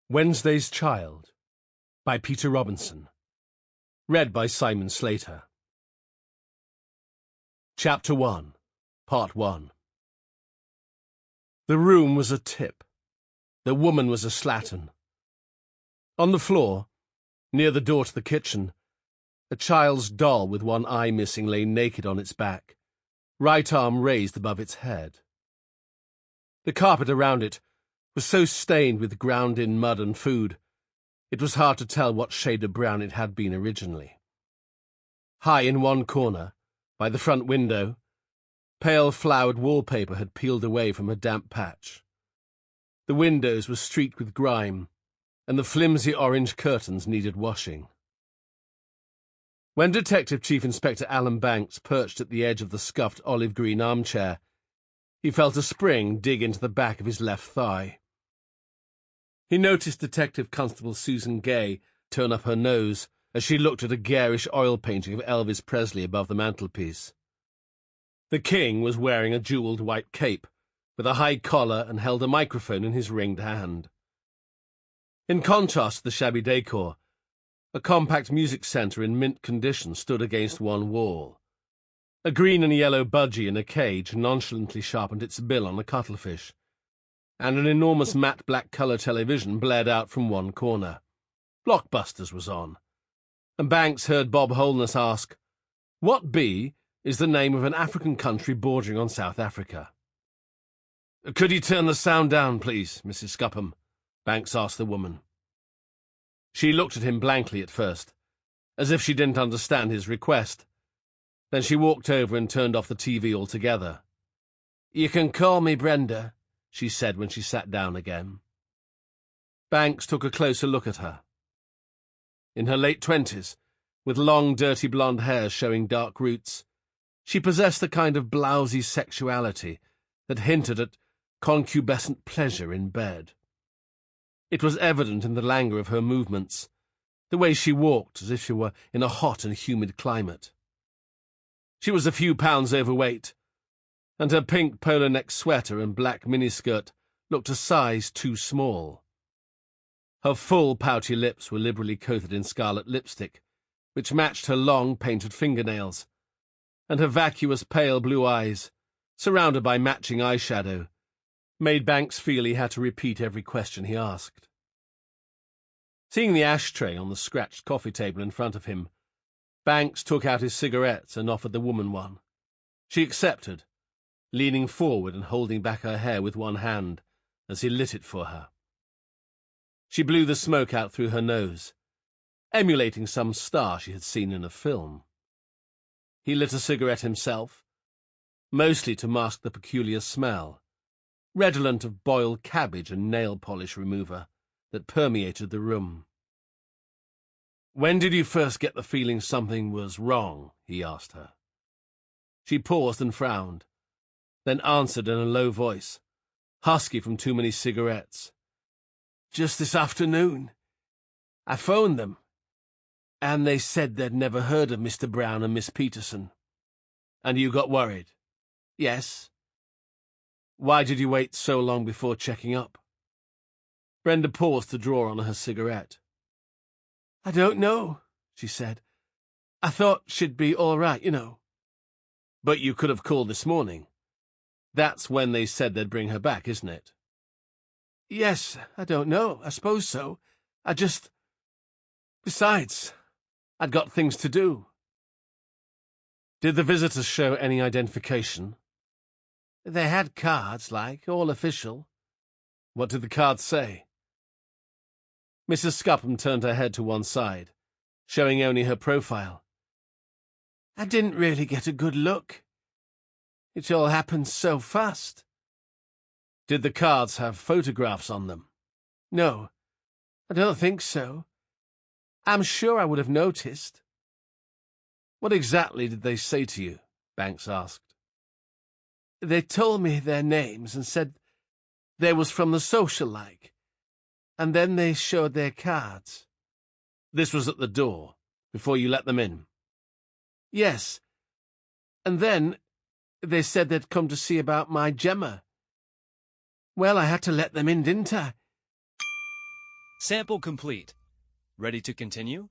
Wednesday's Child by Peter Robinson. Read by Simon Slater. Chapter 1, Part 1. The room was a tip. The woman was a slattern. On the floor, near the door to the kitchen, a child's doll with one eye missing lay naked on its back, right arm raised above its head. The carpet around it was so stained with ground-in mud and food, it was hard to tell what shade of brown it had been originally. High in one corner, by the front window, pale flowered wallpaper had peeled away from a damp patch. The windows were streaked with grime, and the flimsy orange curtains needed washing. When Detective Chief Inspector Alan Banks perched at the edge of the scuffed olive-green armchair, he felt a spring dig into the back of his left thigh. He noticed Detective Constable Susan Gay turn up her nose as she looked at a garish oil painting of Elvis Presley above the mantelpiece. The king was wearing a jewelled white cape, with a high collar, and held a microphone in his ringed hand. In contrast to the shabby decor, a compact music centre in mint condition stood against one wall. A green and yellow budgie in a cage nonchalantly sharpened its bill on a cuttlefish, and an enormous matte black colour television blared out from one corner. Blockbusters was on, and Banks heard Bob Holness ask, "What B is the name of an African country bordering on South Africa?" "Could you turn the sound down, please, Mrs. Scupham?" Banks asked the woman. She looked at him blankly at first, as if she didn't understand his request. Then she walked over and turned off the TV altogether. "You can call me Brenda," she said when she sat down again. Banks took a closer look at her. In her late 20s, with long, dirty blonde hair showing dark roots, she possessed a kind of blousy sexuality that hinted at concupiscent pleasure in bed. It was evident in the languor of her movements, the way she walked as if she were in a hot and humid climate. She was a few pounds overweight, and her pink polo-neck sweater and black miniskirt looked a size too small. Her full, pouty lips were liberally coated in scarlet lipstick, which matched her long, painted fingernails, and her vacuous, pale blue eyes, surrounded by matching eyeshadow, made Banks feel he had to repeat every question he asked. Seeing the ashtray on the scratched coffee table in front of him, Banks took out his cigarettes and offered the woman one. She accepted, leaning forward and holding back her hair with one hand as he lit it for her. She blew the smoke out through her nose, emulating some star she had seen in a film. He lit a cigarette himself, mostly to mask the peculiar smell, redolent of boiled cabbage and nail polish remover, that permeated the room. "When did you first get the feeling something was wrong?" he asked her. She paused and frowned, then answered in a low voice, husky from too many cigarettes. "Just this afternoon. I phoned them, and they said they'd never heard of Mr. Brown and Miss Peterson." "And you got worried?" "Yes." "Why did you wait so long before checking up?" Brenda paused to draw on her cigarette. "I don't know," she said. "I thought she'd be all right, you know." "But you could have called this morning. That's when they said they'd bring her back, isn't it?" "Yes, I don't know. I suppose so. Besides, I'd got things to do." "Did the visitors show any identification?" "They had cards, all official." "What did the cards say?" Mrs. Scupham turned her head to one side, showing only her profile. "I didn't really get a good look. It all happened so fast." "Did the cards have photographs on them?" "No, I don't think so. I'm sure I would have noticed." "What exactly did they say to you?" Banks asked. "They told me their names and said they was from the social and then they showed their cards." "This was at the door, before you let them in?" "Yes, and then they said they'd come to see about my Gemma. Well, I had to let them in, didn't I?" Sample complete. Ready to continue?